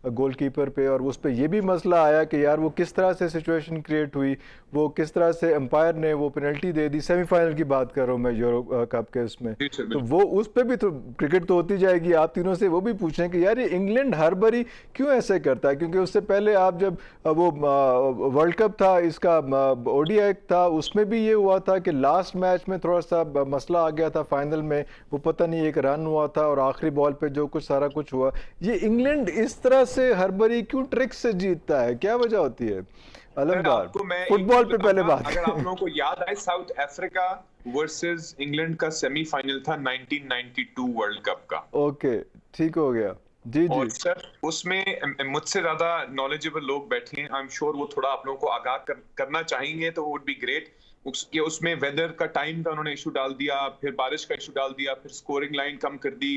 गोलकीपर पे, और उस पर यह भी मसला आया कि यार वो किस तरह से सिचुएशन क्रिएट हुई, वो किस तरह से अंपायर ने वो पेनल्टी दे दी। सेमीफाइनल की बात कर रहा हूँ मैं यूरो कप के उसमें, तो वो उस पर भी तो क्रिकेट तो होती जाएगी। आप तीनों से वो भी पूछें कि यार ये इंग्लैंड हर बारी क्यों ऐसे करता है, क्योंकि उससे पहले आप जब वो वर्ल्ड कप था इसका ओडीआई था, उसमें भी ये हुआ था कि लास्ट मैच में थोड़ा सा मसला आ गया था, फाइनल में वो पता नहीं एक रन हुआ था और आखिरी बॉल पे जो कुछ सारा कुछ हुआ। ये इंग्लैंड इस तरह से हर बारी क्यों ट्रिक से जीतता है, क्या वजह होती है? अलमदार, फुटबॉल पे पहले बात अगर आप लोगों को याद आए, साउथ अफ्रीका वर्सेस इंग्लैंड का सेमीफाइनल था 1992 वर्ल्ड कप का। ओके, ठीक हो गया जी और जी। सर उसमें मुझसे ज्यादा नॉलेजेबल लोग बैठे हैं, आई एम श्योर वो थोड़ा आप लोगों को आगाह करना चाहेंगे, तो वुड बी ग्रेट। उसमें वेदर का टाइम का उन्होंने इशू डाल दिया, फिर बारिश का इशू डाल दिया, फिर स्कोरिंग लाइन कम कर दी,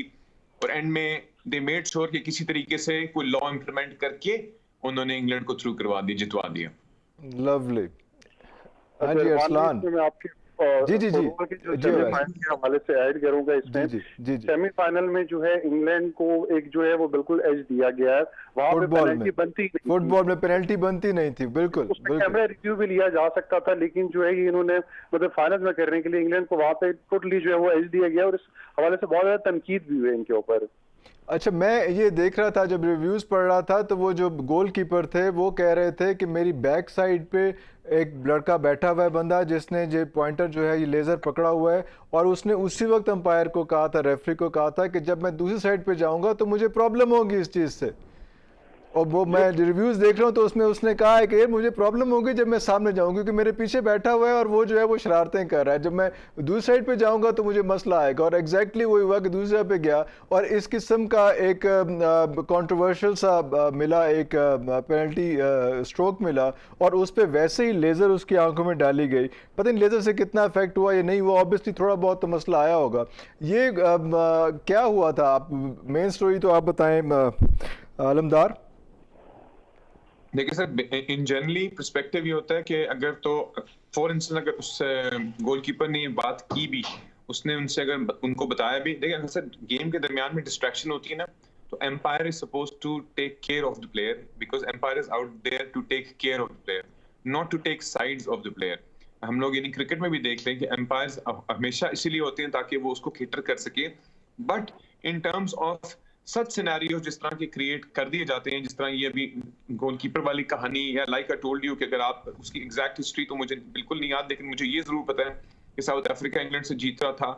और एंड में दे मेड श्योर कि किसी तरीके से कोई लॉ इंप्लीमेंट करके उन्होंने इंग्लैंड को थ्रू करवा दी, जितवा दिया। लवली। हाँ जी अरसलान। मैं आपके जी जी जी के जो सेमीफाइनल के हवाले से ऐड करूंगा इसमें। जी जी जी। सेमीफाइनल में जो है इंग्लैंड को एक जो है वो बिल्कुल एज दिया गया है, वहां पे पेनल्टी बनती नहीं, फुटबॉल में पेनल्टी बनती नहीं थी, बिल्कुल उसमें कैमरा रिव्यू भी लिया जा सकता था, लेकिन जो है इन्होंने मतलब फाइनल में करने के लिए इंग्लैंड को वहां पे टोटली जो है वो एज दिया गया, और इस हवाले से बहुत ज्यादा तनकीद भी हुई इनके ऊपर। अच्छा, मैं ये देख रहा था जब रिव्यूज़ पढ़ रहा था, तो वो जो गोलकीपर थे वो कह रहे थे कि मेरी बैक साइड पे एक लड़का बैठा हुआ है, बंदा जिसने जो पॉइंटर जो है ये लेज़र पकड़ा हुआ है, और उसने उसी वक्त अंपायर को कहा था, रेफरी को कहा था कि जब मैं दूसरी साइड पे जाऊंगा तो मुझे प्रॉब्लम होगी इस चीज़ से। और वो मैं रिव्यूज़ देख रहा हूँ तो उसमें उसने कहा है कि मुझे प्रॉब्लम होगी जब मैं सामने जाऊँ, क्योंकि मेरे पीछे बैठा हुआ है और वो जो है वो शरारतें कर रहा है, जब मैं दूसरी साइड पे जाऊँगा तो मुझे मसला आएगा। और एग्जैक्टली वही हुआ कि दूसरी साइड पे गया और इस किस्म का एक कंट्रोवर्शियल सा मिला, एक पेनल्टी स्ट्रोक मिला, और उस पर वैसे ही लेज़र उसकी आंखों में डाली गई। पता नहीं लेज़र से कितना इफेक्ट हुआ या नहीं हुआ, ऑब्वियसली थोड़ा बहुत तो मसला आया होगा। ये क्या हुआ था, आप मेन स्टोरी तो आप बताएं आलमदार। देखिए सर, इन जनरली पर्सपेक्टिव ये होता है कि अगर तो फॉर इंस्टेंस अगर उस गोलकीपर ने ये बात की भी, उसने उनसे अगर उनको बताया भी, देखिए अगर सर गेम के दरमियान में डिस्ट्रैक्शन होती है ना, तो umpire is supposed to take care of the player, because umpire is out there to take care of the player, not to take sides of the player. हम लोग यानी क्रिकेट में भी देख रहे हैं कि एम्पायर्स हमेशा इसीलिए होते हैं ताकि वो उसको केटर कर सके, but in terms of such scenario जिस तरह के क्रिएट कर दिए जाते हैं, जिस तरह ये अभी गोलकीपर वाली कहानी, या लाइक आई टोल्ड यू कि अगर आप उसकी एग्जैक्ट हिस्ट्री तो मुझे बिल्कुल नहीं याद, लेकिन मुझे ये जरूर पता है कि साउथ अफ्रीका इंग्लैंड से जीत रहा था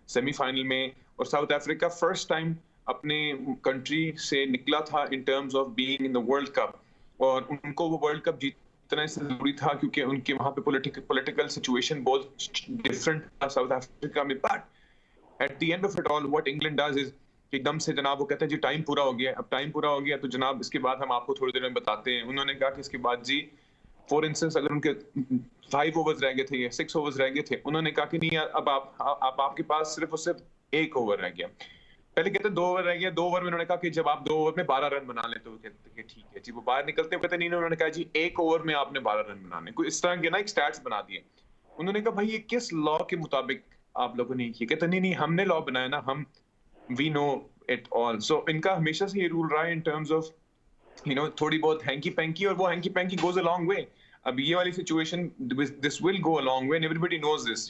सेमीफाइनल में, और साउथ अफ्रीका फर्स्ट टाइम अपने कंट्री से निकला था इन terms of being in the world cup, और उनको वो वर्ल्ड कप जीतना इससे जरूरी था क्योंकि उनके वहां पे पॉलिटिकल सिचुएशन बहुत डिफरेंट था साउथ अफ्रीका में। But at the end of it all, what England does is एकदम से जनाब वो कहते हैं जी टाइम पूरा हो गया, अब टाइम पूरा हो गया तो जनाब इसके बाद हम आपको थोड़ी देर में बताते हैं। उन्होंने कहा कि इसके बाद जी फॉर इंस्टेंस अगर उनके 5 ओवर्स रह गए थे या 6 ओवर्स रह गए थे, उन्होंने कहा कि नहीं यार अब आप आपके पास सिर्फ और सिर्फ 1 ओवर रह गया। पहले कहते 2 ओवर रह गया, 2 ओवर में उन्होंने कहा कि जब आप 2 ओवर में 12 रन बना लेते हो, कहते हैं ठीक है जी। वो बाहर निकलते हुए कहते नहीं, उन्होंने कहा जी 1 ओवर में आपने 12 रन बनाने, कोई इस तरह के ना एक स्टैट्स बना दिए। उन्होंने कहा भाई ये किस लॉ के मुताबिक आप लोगों ने किया? कहते नहीं हमने लॉ बनाया ना, हम वी नो इट ऑल। सो इनका हमेशा से ये रूल रहा है इन टर्म्स ऑफ थोड़ी बहुत हैंकी पैंकी, और वो hanky panky goes a long way. अब ये वाली situation this will go a long way and everybody knows this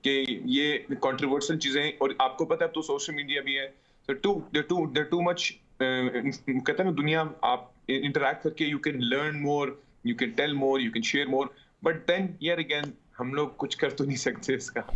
कि ये कंट्रोवर्शियल चीजें, और आपको पता है अब तो सोशल मीडिया भी है, so too much कहते हैं ना दुनिया, आप इंटरैक्ट करके you can learn more, you can tell more, you can share more, but then यार अगेन हम लोग कुछ कर तो नहीं सकते इसका।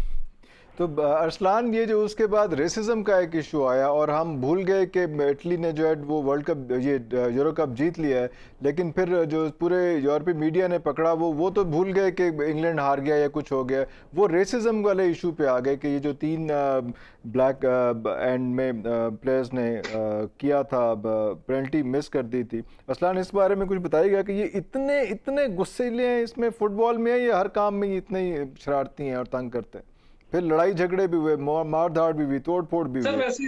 तो अरसलान, ये जो उसके बाद रेसिज्म का एक इशू आया और हम भूल गए कि इटली ने जो है वो वर्ल्ड कप, ये यूरो कप जीत लिया है, लेकिन फिर जो पूरे यूरोपीय मीडिया ने पकड़ा वो तो भूल गए कि इंग्लैंड हार गया या कुछ हो गया। वो रेसिज्म वाले इशू पे आ गए कि ये जो 3 ब्लैक एंड में प्लेयर्स ने किया था, पेनल्टी मिस कर दी थी। अरसलान, इस बारे में कुछ बताइएगा कि ये इतने गुस्सैले हैं इसमें, फुटबॉल में है या हर काम में इतने शरारती हैं और तंग करते हैं? फिर लड़ाई झगड़े भी हुए, मार धाड़ भी हुई, तोड़ फोड़ भी सर हुई। वैसे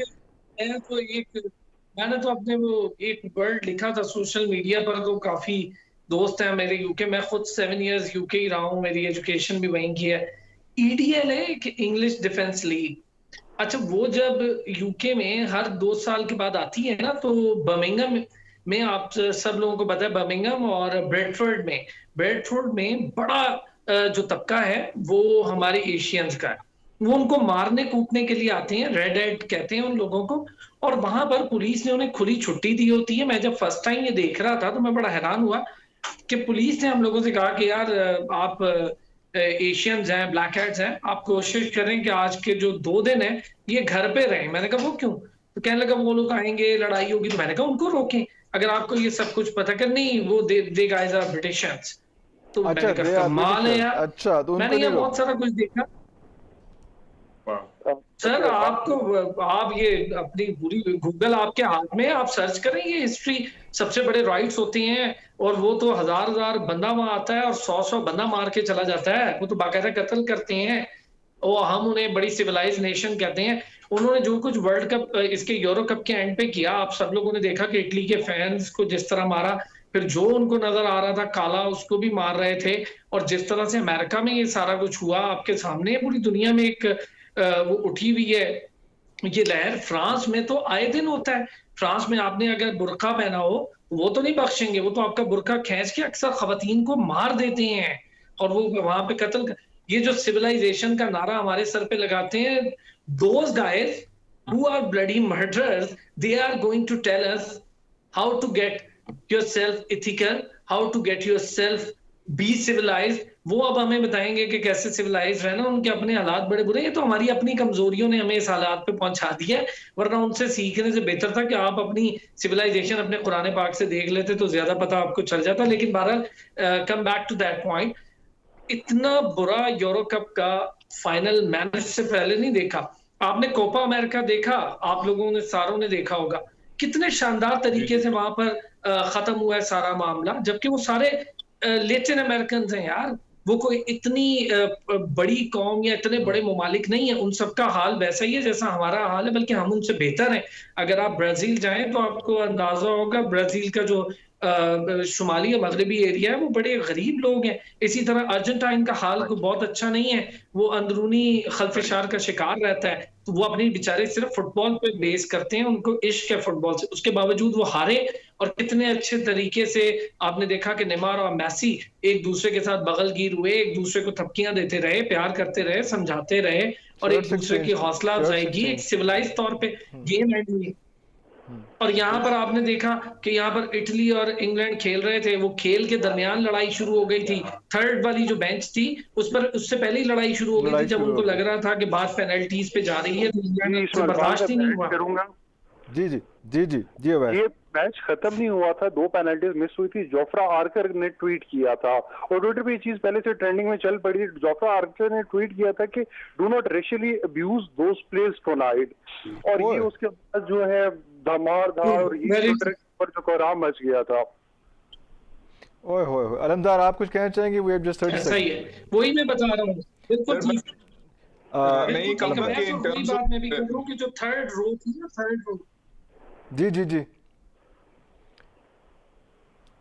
मैंने तो अपने वो एक वर्ड लिखा था सोशल मीडिया पर, तो काफी दोस्त हैं मेरे यूके, मैं खुद 7 इयर्स यूके ही रहा हूँ, मेरी एजुकेशन भी वहीं की है। ईडीएल है एक इंग्लिश डिफेंस लीग। अच्छा, वो जब यूके में हर 2 साल के बाद आती है ना, तो बर्मिंघम में आप सब लोगों को पता है, बर्मिंघम और ब्रेडफोर्ड में बड़ा जो तबका है वो हमारे एशियंस का है, वो उनको मारने कूटने के लिए आते हैं, रेड हेड कहते हैं उन लोगों को, और वहां पर पुलिस ने उन्हें खुली छुट्टी दी होती है। मैं जब फर्स्ट टाइम ये देख रहा था तो मैं बड़ा हैरान हुआ कि पुलिस ने हम लोगों से कहा कि यार आप एशियंस हैं, ब्लैक हेड्स हैं, आप कोशिश करें कि आज के जो 2 दिन है ये घर पे रहें। मैंने कहा वो क्यों? तो कहने लगा वो लोग आएंगे, लड़ाई होगी। तो मैंने कहा उनको रोकें, अगर आपको ये सब कुछ पता कर। नहीं, वो दे गाइस आर ब्रिटिशर्स। तो अच्छा, मैंने कहा कमाल है यार। अच्छा, तो मैंने ये बहुत सारा कुछ देखा सर। आप ये अपनी पूरी गूगल आपके हाथ में, आप सर्च करें ये हिस्ट्री, सबसे बड़े राइट्स होते हैं, और वो तो हजार बंदा वहां आता है और 100 बंदा मार के चला जाता है, वो तो बाकायदा कत्ल करते हैं, और हम उन्हें बड़ी सिविलाइज नेशन कहते हैं। उन्होंने जो कुछ वर्ल्ड कप, इसके यूरो कप के एंड पे किया, आप सब लोगों ने देखा कि इटली के फैंस को जिस तरह मारा, फिर जो उनको नजर आ रहा था काला उसको भी मार रहे थे, और जिस तरह से अमेरिका में ये सारा कुछ हुआ आपके सामने, पूरी दुनिया में एक वो उठी हुई है ये लहर। फ्रांस में तो आए दिन होता है। फ्रांस में आपने अगर बुर्का पहना हो, वो तो नहीं बख्शेंगे, वो तो आपका बुर्का खींच के अक्सर खवातीन को मार देते हैं, और वो वहां पे कत्ल। ये जो सिविलाइजेशन का नारा हमारे सर पे लगाते हैं, those guys who are bloody murderers, they are going to tell us how to get yourself ethical, how to get yourself be civilized। वो अब हमें बताएंगे कि कैसे सिविलाइज रहना। उनके अपने हालात बड़े बुरे हैं, ये तो हमारी अपनी कमजोरियों ने हमें इस हालात पे पहुंचा दिया है, वरना उनसे सीखने से बेहतर था कि आप अपनी सिविलाइजेशन अपने कुरान पाक से देख लेते तो ज्यादा पता आपको चल जाता। लेकिन बहरहाल come back to that point, इतना बुरा यूरो कप का फाइनल मैंने इससे पहले नहीं देखा। आपने कोपा अमेरिका देखा, आप लोगों ने सारों ने देखा होगा, कितने शानदार तरीके से वहां पर खत्म हुआ है सारा मामला, जबकि वो सारे लेटिन अमेरिकन हैं यार, वो कोई इतनी बड़ी कौम या इतने बड़े ममालिक नहीं है। उन सबका हाल वैसा ही है जैसा हमारा हाल है, बल्कि हम उनसे बेहतर हैं। अगर आप ब्राजील जाएं तो आपको अंदाजा होगा, ब्राजील का जो शुमाली मगरबी एरिया है वो बड़े गरीब लोग हैं। इसी तरह अर्जेंटाइन का हाल को बहुत अच्छा नहीं है, वो अंदरूनी खलफशार का शिकार रहता है। तो वो अपने बेचारे सिर्फ फुटबॉल पे बेस करते हैं, उनको इश्क है फुटबॉल से, उसके बावजूद वो हारे। और कितने अच्छे तरीके से आपने देखा कि नेमार और मेसी एक दूसरे के साथ बगलगीर हुए, एक दूसरे को थपकियां देते रहे, प्यार करते रहे, समझाते रहे, और एक दूसरे की हौसला अफजाई की, एक सिविलाइज तौर पे गेम एंड हुई। और यहाँ पर आपने देखा कि यहाँ पर इटली और इंग्लैंड खेल रहे थे, वो खेल के दरमियान लड़ाई शुरू हो गई थी। थर्ड वाली जो बेंच थी उस पर उससे पहले ही लड़ाई शुरू हो गई थी, जब उनको लग रहा था कि बात पेनल्टीज पे जा रही है, तो इंग्लैंड से बर्दाश्त ही नहीं हुआ। करूंगा जी जी जी जी जी ये मैच खत्म नहीं हुआ था, 2 पेनल्टीज मिस हुई थी। जोफ्रा आर्कर ने ट्वीट किया था और ट्विटर पे ये चीज पहले से ट्रेंडिंग में चल पड़ी थी। जोफ्रा आर्कर ने ट्वीट किया था कि do not racially abuse those players tonight, और ये उसके बाद जो है धमाधम और ये ट्विटर पर जो कोहराम मच गया था। ओए होए होए, अलमदार आप कुछ कहना चाहेंगे? वी हैव जस्ट 30 ऐसा ही है, वही मैं बता रहा हूँ। बिल्कुल ठीक। मैं ये कहूंगा कि इन टर्म्स बात मैं भी कह रहा हूँ कि जो थर्ड रो थी ना, थर्ड रो, जी जी जी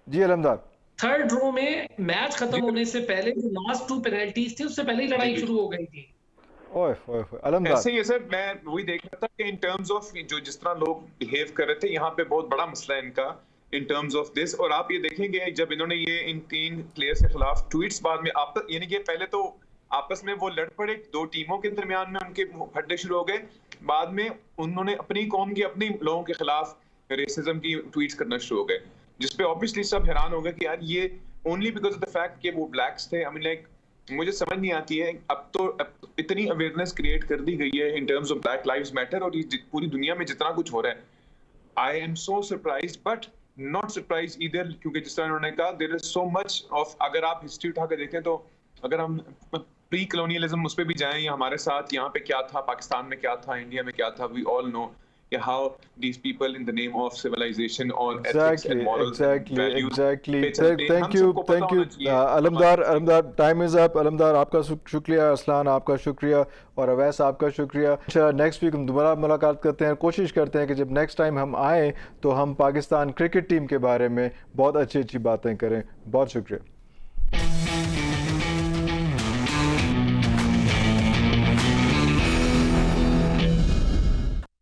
जी अलमदार, थर्ड रो में मैच खत्म होने से पहले जो लास्ट 2 पेनल्टीज थी उससे पहले ही लड़ाई शुरू हो गई थी। ओए ओए ओए, अलमदार ऐसे ही है सर। मैं वही देख रहा था कि इन टर्म्स ऑफ जो जिस तरह लोग बिहेव कर रहे थे, यहाँ पे बहुत बड़ा मसला है इनका इन टर्म्स ऑफ दिस। और आप ये देखेंगे जब इन्होंने ये इन 3 प्लेयर्स के खिलाफ ट्वीट्स बाद में आपस, यानी कि पहले तो आपस में वो लड़ पड़े, 2 टीमों के दरमियान में उनके हड्डे शुरू हो गए। बाद में उन्होंने अपनी कौम की, अपने लोगों के खिलाफ रेसिज्म की ट्वीट्स करना शुरू हो गए, जिसपे ऑब्वियसली सब हैरान हो गए कि यार ये only because of the fact कि वो ब्लैक्स थे। आई मीन लाइक मुझे समझ नहीं आती है। अब इतनी अवेयरनेस क्रिएट कर दी गई है in terms of black lives matter, और पूरी दुनिया में जितना कुछ हो रहा है, I am so surprised but not surprise either, क्योंकि जिस तरह उन्होंने कहा there is so much of, अगर आप हिस्ट्री उठा कर देखें तो अगर हम प्री कॉलोनियलिज्म उस पर भी जाएं, या हमारे साथ यहाँ पे क्या था, पाकिस्तान में क्या था, इंडिया में क्या था, we all know how these people in the name of civilization or ethics and morals and values thank you Alamdar time is up. Alamdar आपका शुक्रिया, असलान आपका शुक्रिया, और अवैस आपका शुक्रिया। अच्छा, नेक्स्ट वीक हम दोबारा मुलाकात करते हैं, कोशिश करते हैं कि जब नेक्स्ट टाइम हम आए तो हम पाकिस्तान क्रिकेट टीम के बारे में बहुत अच्छी अच्छी बातें करें। बहुत शुक्रिया।